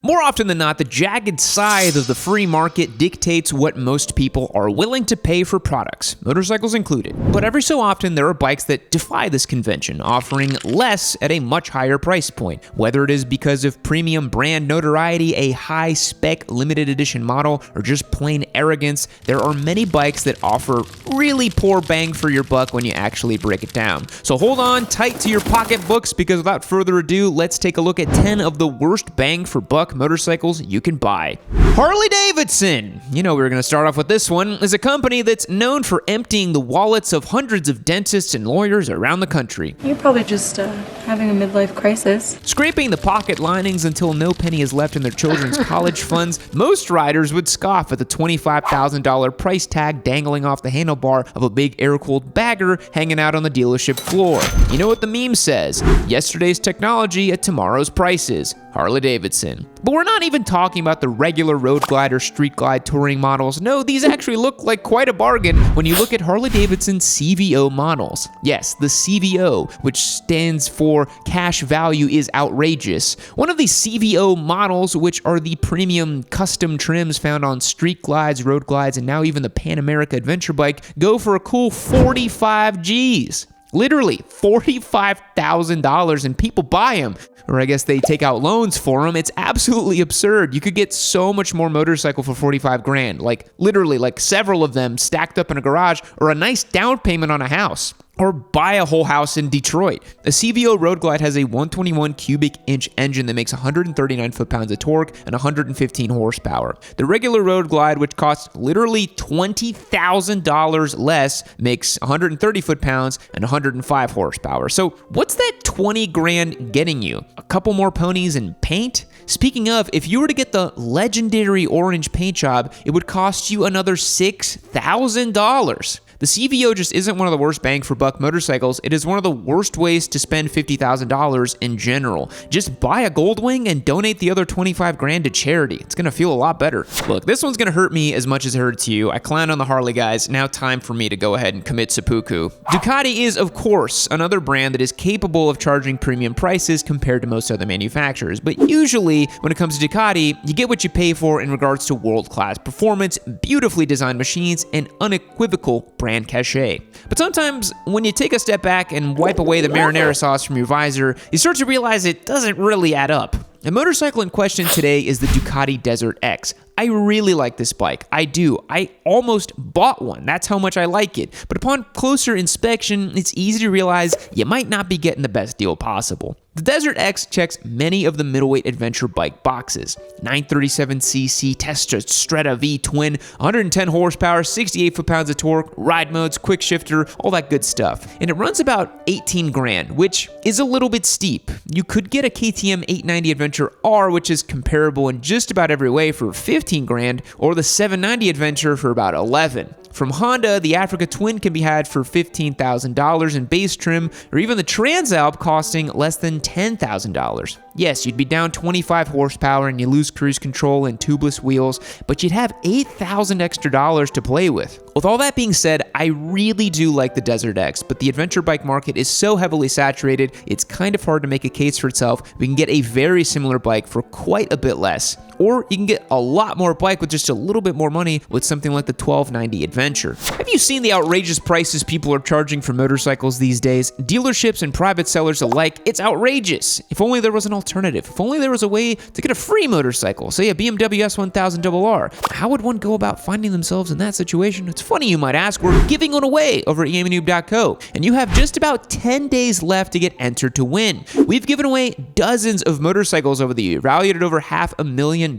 More often than not, the jagged scythe of the free market dictates what most people are willing to pay for products, motorcycles included. But every so often, there are bikes that defy this convention, offering less at a much higher price point. Whether it is because of premium brand notoriety, a high-spec limited edition model, or just plain arrogance, there are many bikes that offer really poor bang for your buck when you actually break it down. So hold on tight to your pocketbooks, because without further ado, let's take a look at 10 of the worst bang for buck motorcycles you can buy. Harley-Davidson! You know we were going to start off with this one, is a company that's known for emptying the wallets of hundreds of dentists and lawyers around the country. You're probably just having a midlife crisis. Scraping the pocket linings until no penny is left in their children's college funds, most riders would scoff at the $25,000 price tag dangling off the handlebar of a big air-cooled bagger hanging out on the dealership floor. You know what the meme says? Yesterday's technology at tomorrow's prices. Harley-Davidson. But we're not even talking about the regular road glide or street glide touring models. No, these actually look like quite a bargain when you look at Harley-Davidson CVO models. Yes, the CVO, which stands for cash value is outrageous. One of these CVO models, which are the premium custom trims found on street glides, road glides, and now even the Pan America adventure bike, go for a cool 45 G's. Literally $45,000, and people buy them. Or I guess they take out loans for them. It's absolutely absurd. You could get so much more motorcycle for 45 grand. Like literally, like several of them stacked up in a garage, or a nice down payment on a house. Or buy a whole house in Detroit. A CVO Road Glide has a 121 cubic inch engine that makes 139 foot-pounds of torque and 115 horsepower. The regular Road Glide, which costs literally $20,000 less, makes 130 foot-pounds and 105 horsepower. So what's that 20 grand getting you? A couple more ponies and paint? Speaking of, if you were to get the legendary orange paint job, it would cost you another $6,000. The CVO just isn't one of the worst bang for buck motorcycles. It is one of the worst ways to spend $50,000 in general. Just buy a Goldwing and donate the other 25 grand to charity. It's gonna feel a lot better. Look, this one's gonna hurt me as much as it hurts you. I clown on the Harley guys. Now time for me to go ahead and commit seppuku. Ducati is, of course, another brand that is capable of charging premium prices compared to most other manufacturers. But usually, when it comes to Ducati, you get what you pay for in regards to world-class performance, beautifully designed machines, and unequivocal brand cachet. But sometimes, when you take a step back and wipe away the marinara sauce from your visor, you start to realize it doesn't really add up. The motorcycle in question today is the Ducati DesertX. I really like this bike. I do. I almost bought one. That's how much I like it. But upon closer inspection, it's easy to realize you might not be getting the best deal possible. The DesertX checks many of the middleweight adventure bike boxes. 937cc Testa Stretta V twin, 110 horsepower, 68 foot-pounds of torque, ride modes, quick shifter, all that good stuff. And it runs about 18 grand, which is a little bit steep. You could get a KTM 890 Adventure R, which is comparable in just about every way, for 15 grand, or the 790 Adventure for about 11. From Honda, the Africa Twin can be had for $15,000 in base trim, or even the Transalp costing less than $10,000. Yes, you'd be down 25 horsepower and you lose cruise control and tubeless wheels, but you'd have $8,000 extra dollars to play with. With all that being said, I really do like the DesertX, but the adventure bike market is so heavily saturated, it's kind of hard to make a case for itself. We can get a very similar bike for quite a bit less. Or you can get a lot more bike with just a little bit more money with something like the 1290 Adventure. Have you seen the outrageous prices people are charging for motorcycles these days? Dealerships and private sellers alike, it's outrageous. If only there was an alternative. If only there was a way to get a free motorcycle, say a BMW S1000RR. How would one go about finding themselves in that situation? It's funny you might ask. We're giving one away over at eamynoob.co, and you have just about 10 days left to get entered to win. We've given away dozens of motorcycles over the year, valued at over $500,000.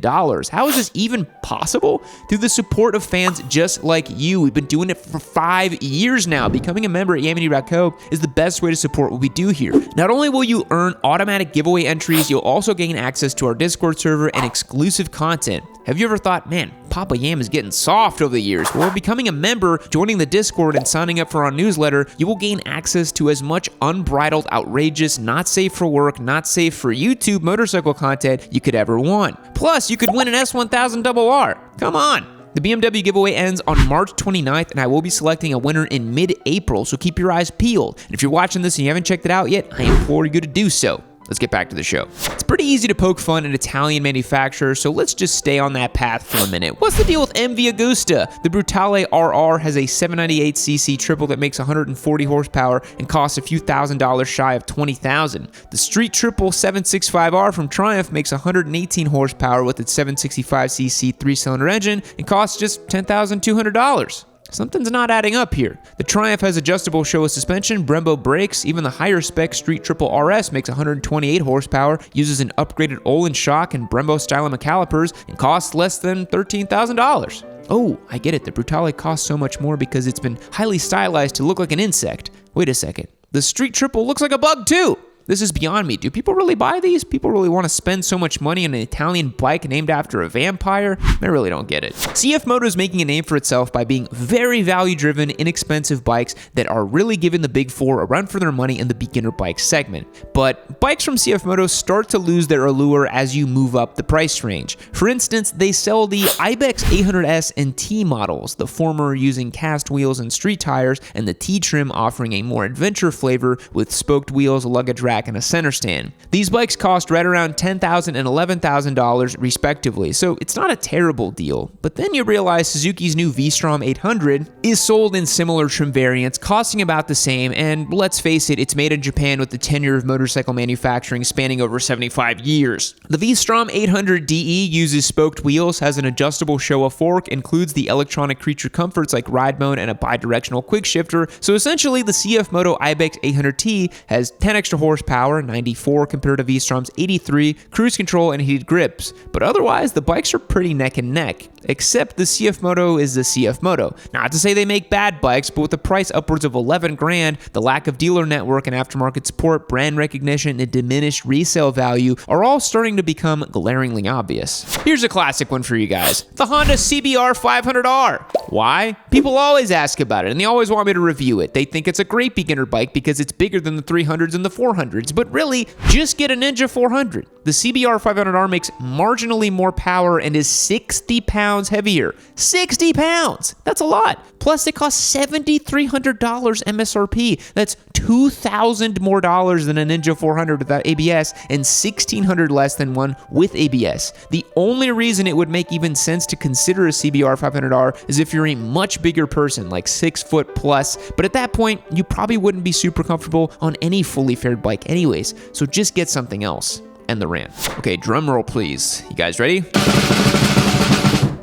How is this even possible? Through the support of fans just like you. We've been doing it for 5 years now. Becoming a member at eamynoob.co is the best way to support what we do here. Not only will you earn automatic giveaway entries, you'll also gain access to our Discord server and exclusive content. Have you ever thought, man, Papa Yam is getting soft over the years? Well, becoming a member, joining the Discord, and signing up for our newsletter, you will gain access to as much unbridled, outrageous, not safe for work, not safe for YouTube motorcycle content you could ever want. Plus, you could win an S1000RR. Come on! The BMW giveaway ends on March 29th, and I will be selecting a winner in mid-April, so keep your eyes peeled. And if you're watching this and you haven't checked it out yet, I implore you to do so. let's get back to the show. It's pretty easy to poke fun at Italian manufacturers, so let's just stay on that path for a minute. What's the deal with MV Agusta? The Brutale RR has a 798cc triple that makes 140 horsepower and costs a few $1,000s shy of $20,000. The Street Triple 765R from Triumph makes 118 horsepower with its 765cc 3-cylinder engine and costs just $10,200. Something's not adding up here. The Triumph has adjustable Showa suspension, Brembo brakes, even the higher spec Street Triple RS makes 128 horsepower, uses an upgraded Olin shock and Brembo style calipers, and costs less than $13,000. Oh, I get it, the Brutale costs so much more because it's been highly stylized to look like an insect. Wait a second, the Street Triple looks like a bug too! This is beyond me. Do people really buy these? People really want to spend so much money on an Italian bike named after a vampire? I really don't get it. CF Moto is making a name for itself by being very value-driven, inexpensive bikes that are really giving the big four a run for their money in the beginner bike segment. But bikes from CF Moto start to lose their allure as you move up the price range. For instance, they sell the Ibex 800S and T models, the former using cast wheels and street tires, and the T trim offering a more adventure flavor with spoked wheels, a luggage rack, and a center stand. These bikes cost right around $10,000 and $11,000 respectively, so it's not a terrible deal. But then you realize Suzuki's new V-Strom 800 is sold in similar trim variants, costing about the same, and let's face it, it's made in Japan with the tenure of motorcycle manufacturing spanning over 75 years. The V-Strom 800 DE uses spoked wheels, has an adjustable Showa fork, includes the electronic creature comforts like ride mode and a bi-directional quick shifter, so essentially the CF Moto Ibex 800T has 10 extra horsepower, 94 compared to V-Strom's 83, cruise control, and heated grips. But otherwise, the bikes are pretty neck and neck. Except the CF Moto is the CF Moto. Not to say they make bad bikes, but with the price upwards of 11 grand, the lack of dealer network and aftermarket support, brand recognition, and diminished resale value are all starting to become glaringly obvious. Here's a classic one for you guys. The Honda CBR 500R. Why? People always ask about it, and they always want me to review it. They think it's a great beginner bike because it's bigger than the 300s and the 400s, but really, just get a Ninja 400. The CBR 500R makes marginally more power and is 60 pounds heavier. 60 pounds! That's a lot. Plus, it costs $7,300 MSRP. That's $2,000 more than a Ninja 400 without ABS and $1,600 less than one with ABS. The only reason it would make even sense to consider a CBR 500R is if you're a much bigger person, like 6 foot plus, but at that point, you probably wouldn't be super comfortable on any fully fared bike anyways, so just get something else. And the rant. Okay, drum roll please. You guys ready?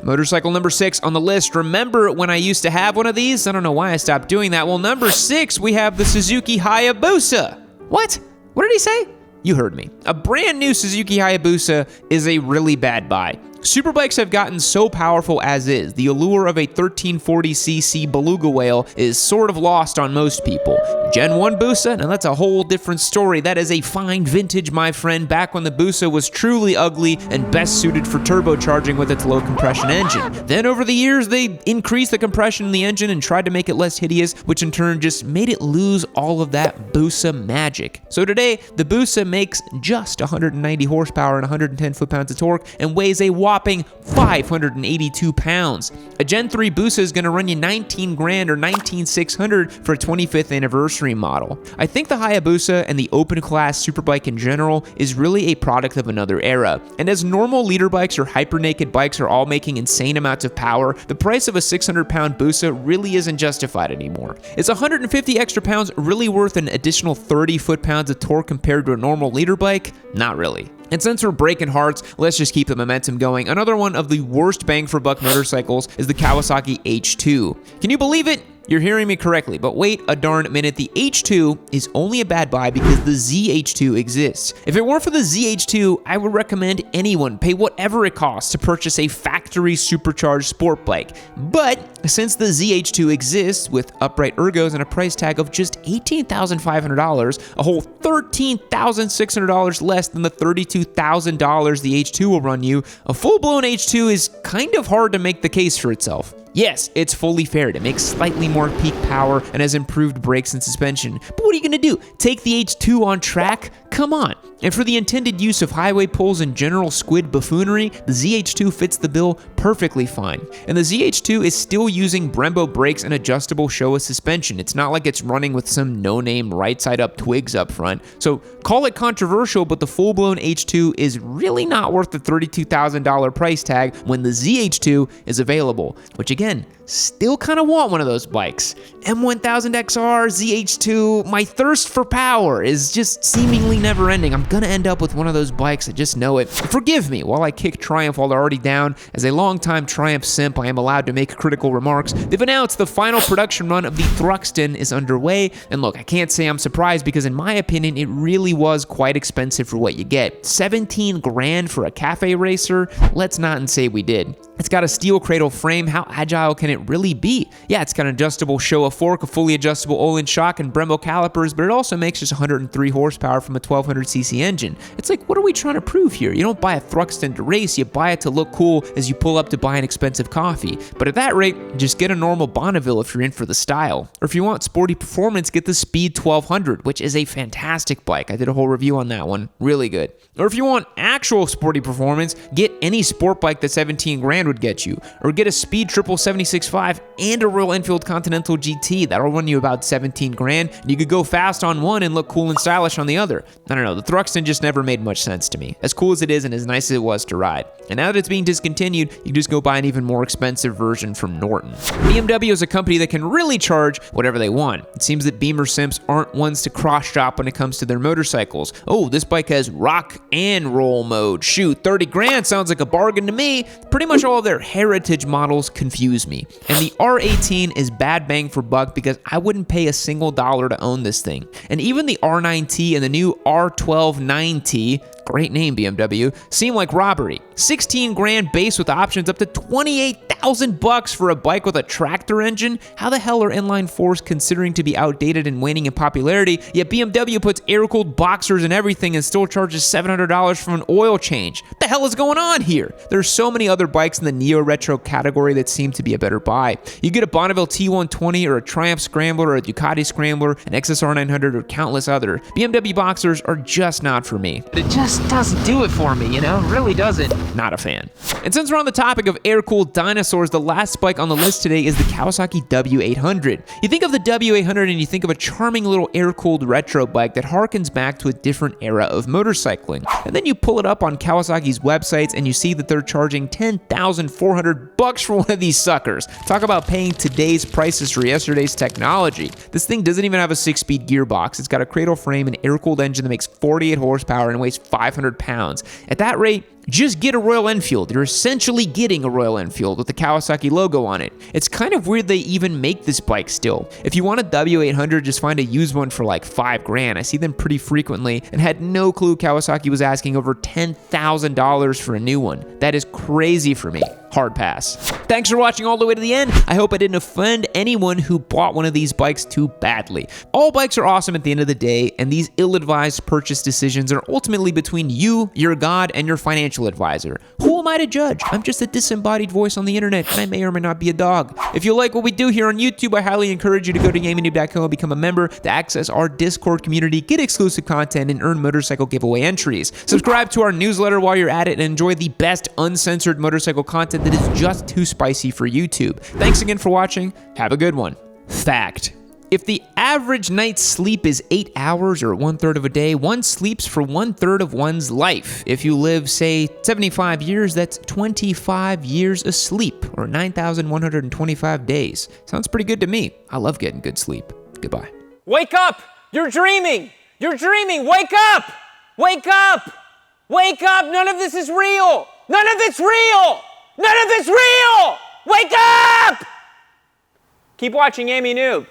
Motorcycle number 6 on the list. Remember when I used to have one of these? I don't know why I stopped doing that. Well, number 6, we have the Suzuki Hayabusa. What? What did he say? You heard me. A brand new Suzuki Hayabusa is a really bad buy. Superbikes have gotten so powerful as is. The allure of a 1340cc beluga whale is sort of lost on most people. Gen 1 Busa, now that's a whole different story. That is a fine vintage, my friend, back when the Busa was truly ugly and best suited for turbocharging with its low compression engine. Then over the years, they increased the compression in the engine and tried to make it less hideous, which in turn just made it lose all of that Busa magic. So today, the Busa makes just 190 horsepower and 110 foot-pounds of torque and weighs a whopping 582 pounds. A Gen 3 Busa is going to run you 19 grand or 19,600 for a 25th anniversary model. I think the Hayabusa and the open class superbike in general is really a product of another era. And as normal leader bikes or hyper naked bikes are all making insane amounts of power, the price of a 600-pound Busa really isn't justified anymore. Is 150 extra pounds really worth an additional 30 foot-pounds of torque compared to a normal leader bike? Not really. And since we're breaking hearts, let's just keep the momentum going. Another one of the worst bang for buck motorcycles is the Kawasaki H2. Can you believe it? You're hearing me correctly, but wait a darn minute. The H2 is only a bad buy because the ZH2 exists. If it weren't for the ZH2, I would recommend anyone pay whatever it costs to purchase a factory supercharged sport bike. But since the ZH2 exists with upright ergos and a price tag of just $18,500, a whole $13,600 less than the $32,000 the H2 will run you, a full-blown H2 is kind of hard to make the case for itself. Yes, it's fully fared. It makes slightly more peak power and has improved brakes and suspension. But what are you going to do? Take the H2 on track? come on. And for the intended use of highway poles and general squid buffoonery, the ZH2 fits the bill perfectly fine. And the ZH2 is still using Brembo brakes and adjustable Showa suspension. It's not like it's running with some no-name right-side-up twigs up front. So call it controversial, but the full-blown H2 is really not worth the $32,000 price tag when the ZH2 is available, which again, still kind of want one of those bikes. M1000XR, ZH2, my thirst for power is just seemingly never ending. I'm gonna end up with one of those bikes, I just know it. Forgive me while I kick Triumph while they're already down. As a longtime Triumph simp, I am allowed to make critical remarks. They've announced the final production run of the Thruxton is underway, and look, I can't say I'm surprised because in my opinion, it really was quite expensive for what you get. 17 grand for a cafe racer? Let's not say we did. It's got a steel cradle frame. How agile can it really be? Yeah, it's got an adjustable Showa fork, a fully adjustable Öhlins shock, and Brembo calipers, but it also makes just 103 horsepower from a 1200cc engine. It's like, what are we trying to prove here? You don't buy a Thruxton to race, you buy it to look cool as you pull up to buy an expensive coffee. But at that rate, just get a normal Bonneville if you're in for the style. Or if you want sporty performance, get the Speed 1200, which is a fantastic bike. I did a whole review on that one. Really good. Or if you want actual sporty performance, get any sport bike that 17 grand would get you. Or get a Speed 776.5 and a Royal Enfield Continental GT. That'll run you about 17 grand. And you could go fast on one and look cool and stylish on the other. I don't know, the Thruxton just never made much sense to me. As cool as it is and as nice as it was to ride. And now that it's being discontinued, you can just go buy an even more expensive version from Norton. BMW is a company that can really charge whatever they want. It seems that Beamer simps aren't ones to cross-shop when it comes to their motorcycles. Oh, this bike has rock and roll mode. Shoot, 30 grand sounds like a bargain to me. Pretty much all of their heritage models confuse me. And the R18 is bad bang for buck because I wouldn't pay a single dollar to own this thing. And even the R9T and the new R12 great name BMW, seem like robbery. 16 grand base with options up to 28,000 bucks for a bike with a tractor engine? How the hell are inline fours considering to be outdated and waning in popularity, yet BMW puts air-cooled boxers and everything and still charges $700 for an oil change? What the hell is going on here? There's so many other bikes in the neo-retro category that seem to be a better buy. You get a Bonneville T120 or a Triumph Scrambler or a Ducati Scrambler, an XSR 900 or countless other. BMW boxers are just not for me. It just doesn't do it for me, you know? Really doesn't. Not a fan. And since we're on the topic of air-cooled dinosaurs, the last bike on the list today is the Kawasaki W800. You think of the W800 and you think of a charming little air-cooled retro bike that harkens back to a different era of motorcycling. And then you pull it up on Kawasaki's websites and you see that they're charging $10,400 for one of these suckers. Talk about paying today's prices for yesterday's technology. This thing doesn't even have a 6-speed gearbox. It's got a cradle frame and air-cooled engine that makes 48 horsepower and weighs 500 pounds. At that rate, just get a Royal Enfield. You're essentially getting a Royal Enfield with the Kawasaki logo on it. It's kind of weird they even make this bike still. If you want a W800, just find a used one for like 5 grand. I see them pretty frequently and had no clue Kawasaki was asking over $10,000 for a new one. That is crazy for me. Hard pass. Thanks for watching all the way to the end. I hope I didn't offend anyone who bought one of these bikes too badly. All bikes are awesome at the end of the day, and these ill-advised purchase decisions are ultimately between you, your God, and your financial advisor. Who am I to judge? I'm just a disembodied voice on the internet, and I may or may not be a dog. If you like what we do here on YouTube, I highly encourage you to go to GamingNoob.com and become a member to access our Discord community, get exclusive content, and earn motorcycle giveaway entries. Subscribe to our newsletter while you're at it and enjoy the best uncensored motorcycle content that is just too spicy for YouTube. Thanks again for watching. Have a good one. Fact: if the average night's sleep is 8 hours or 1/3 of a day, one sleeps for 1/3 of one's life. If you live, say, 75 years, that's 25 years asleep, or 9,125 days. Sounds pretty good to me. I love getting good sleep. Goodbye. Wake up! You're dreaming! You're dreaming! Wake up! Wake up! Wake up! None of this is real! None of it's real! None of it's real! Wake up! Keep watching Amy Noob.